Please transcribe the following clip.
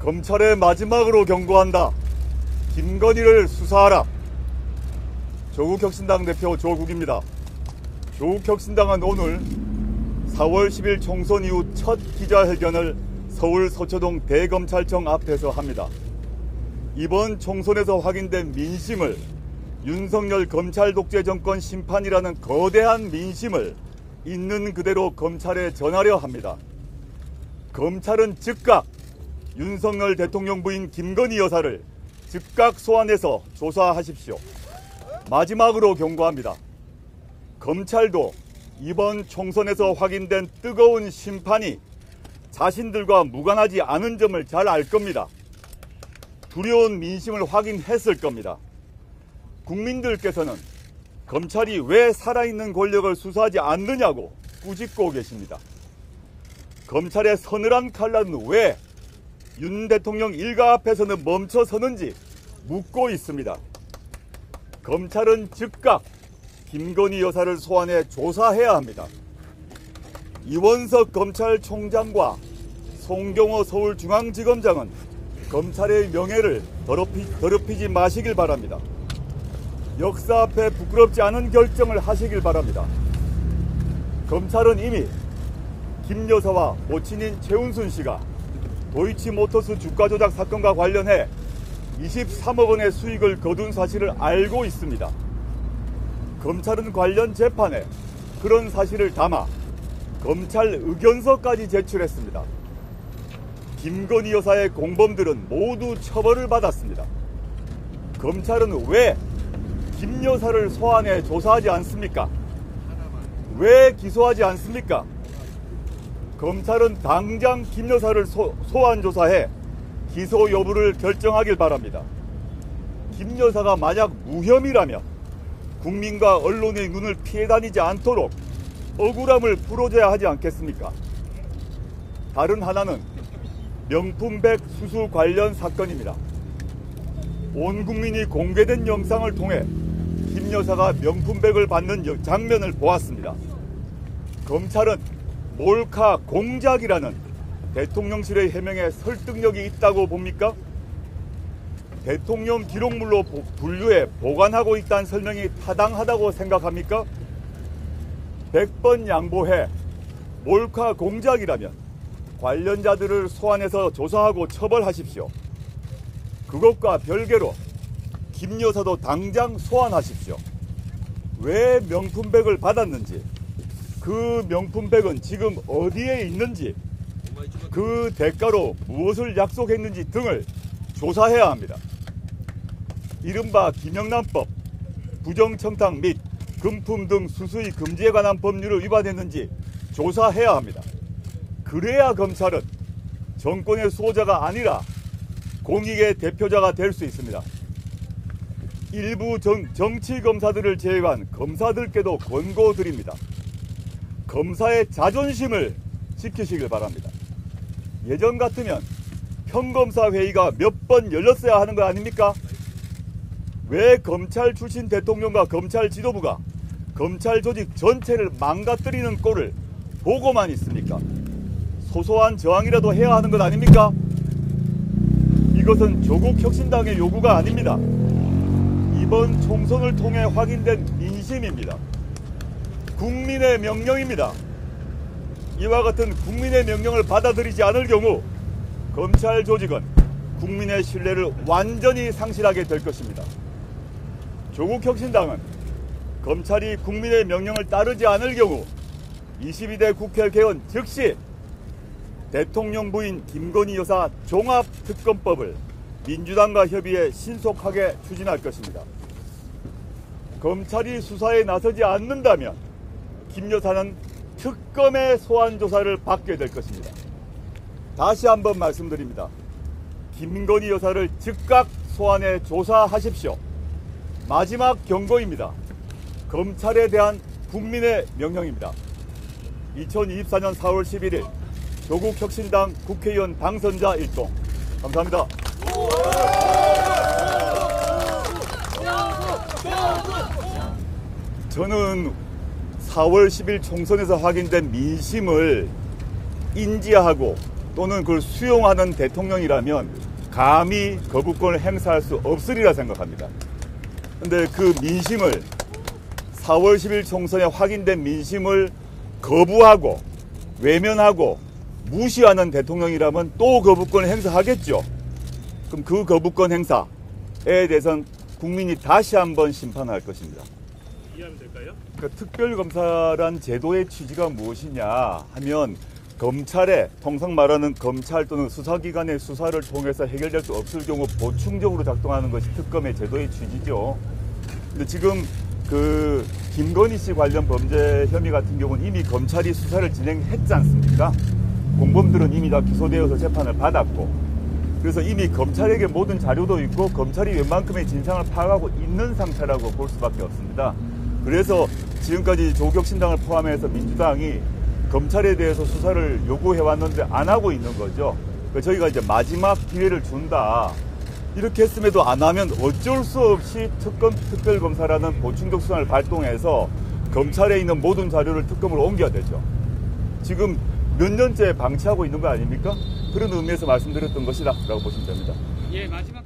검찰에 마지막으로 경고한다. 김건희를 수사하라. 조국혁신당 대표 조국입니다. 조국혁신당은 오늘 4월 10일 총선 이후 첫 기자회견을 서울 서초동 대검찰청 앞에서 합니다. 이번 총선에서 확인된 민심을 윤석열 검찰 독재 정권 심판이라는 거대한 민심을 있는 그대로 검찰에 전하려 합니다. 검찰은 즉각 윤석열 대통령 부인 김건희 여사를 즉각 소환해서 조사하십시오. 마지막으로 경고합니다. 검찰도 이번 총선에서 확인된 뜨거운 심판이 자신들과 무관하지 않은 점을 잘 알 겁니다. 두려운 민심을 확인했을 겁니다. 국민들께서는 검찰이 왜 살아있는 권력을 수사하지 않느냐고 꾸짖고 계십니다. 검찰의 서늘한 칼날은 왜 윤 대통령 일가 앞에서는 멈춰서는지 묻고 있습니다. 검찰은 즉각 김건희 여사를 소환해 조사해야 합니다. 이원석 검찰총장과 송경호 서울중앙지검장은 검찰의 명예를 더럽히지 마시길 바랍니다. 역사 앞에 부끄럽지 않은 결정을 하시길 바랍니다. 검찰은 이미 김 여사와 모친인 최은순 씨가 도이치모터스 주가 조작 사건과 관련해 23억 원의 수익을 거둔 사실을 알고 있습니다. 검찰은 관련 재판에 그런 사실을 담아 검찰 의견서까지 제출했습니다. 김건희 여사의 공범들은 모두 처벌을 받았습니다. 검찰은 왜 김 여사를 소환해 조사하지 않습니까? 왜 기소하지 않습니까? 검찰은 당장 김 여사를 소환 조사해 기소 여부를 결정하길 바랍니다. 김 여사가 만약 무혐의라면 국민과 언론의 눈을 피해 다니지 않도록 억울함을 풀어줘야 하지 않겠습니까? 다른 하나는 명품백 수수 관련 사건입니다. 온 국민이 공개된 영상을 통해 김 여사가 명품백을 받는 장면을 보았습니다. 검찰은 몰카 공작이라는 대통령실의 해명에 설득력이 있다고 봅니까? 대통령 기록물로 분류해 보관하고 있다는 설명이 타당하다고 생각합니까? 100번 양보해 몰카 공작이라면 관련자들을 소환해서 조사하고 처벌하십시오. 그것과 별개로 김 여사도 당장 소환하십시오. 왜 명품백을 받았는지, 그 명품백은 지금 어디에 있는지, 그 대가로 무엇을 약속했는지 등을 조사해야 합니다. 이른바 김영란법, 부정청탁 및 금품 등 수수의 금지에 관한 법률을 위반했는지 조사해야 합니다. 그래야 검찰은 정권의 수호자가 아니라 공익의 대표자가 될 수 있습니다. 일부 정치검사들을 제외한 검사들께도 권고드립니다. 검사의 자존심을 지키시길 바랍니다. 예전 같으면 평검사 회의가 몇 번 열렸어야 하는 거 아닙니까? 왜 검찰 출신 대통령과 검찰 지도부가 검찰 조직 전체를 망가뜨리는 꼴을 보고만 있습니까? 소소한 저항이라도 해야 하는 것 아닙니까? 이것은 조국혁신당의 요구가 아닙니다. 이번 총선을 통해 확인된 민심입니다. 국민의 명령입니다. 이와 같은 국민의 명령을 받아들이지 않을 경우 검찰 조직은 국민의 신뢰를 완전히 상실하게 될 것입니다. 조국혁신당은 검찰이 국민의 명령을 따르지 않을 경우 22대 국회 개원 즉시 대통령 부인 김건희 여사 종합특검법을 민주당과 협의해 신속하게 추진할 것입니다. 검찰이 수사에 나서지 않는다면 김 여사는 특검의 소환 조사를 받게 될 것입니다. 다시 한번 말씀드립니다. 김건희 여사를 즉각 소환해 조사하십시오. 마지막 경고입니다. 검찰에 대한 국민의 명령입니다. 2024년 4월 11일 조국혁신당 국회의원 당선자 일동. 감사합니다. 저는 4월 10일 총선에서 확인된 민심을 인지하고 또는 그걸 수용하는 대통령이라면 감히 거부권을 행사할 수 없으리라 생각합니다. 근데 그 민심을 4월 10일 총선에 확인된 민심을 거부하고 외면하고 무시하는 대통령이라면 또 거부권을 행사하겠죠. 그럼 그 거부권 행사에 대해서는 국민이 다시 한번 심판할 것입니다. 이해하면 될까요? 그러니까 특별검사란 제도의 취지가 무엇이냐 하면 검찰의 통상 말하는 검찰 또는 수사기관의 수사를 통해서 해결될 수 없을 경우 보충적으로 작동하는 것이 특검의 제도의 취지죠. 근데 지금 그 김건희 씨 관련 범죄 혐의 같은 경우는 이미 검찰이 수사를 진행했지 않습니까? 공범들은 이미 다 기소되어서 재판을 받았고, 그래서 이미 검찰에게 모든 자료도 있고 검찰이 웬만큼의 진상을 파악하고 있는 상태라고 볼 수밖에 없습니다. 그래서 지금까지 조국신당을 포함해서 민주당이 검찰에 대해서 수사를 요구해왔는데 안 하고 있는 거죠. 저희가 이제 마지막 기회를 준다, 이렇게 했음에도 안 하면 어쩔 수 없이 특별검사라는 보충적 수단을 발동해서 검찰에 있는 모든 자료를 특검으로 옮겨야 되죠. 지금 몇 년째 방치하고 있는 거 아닙니까? 그런 의미에서 말씀드렸던 것이다 라고 보시면 됩니다. 예, 마지막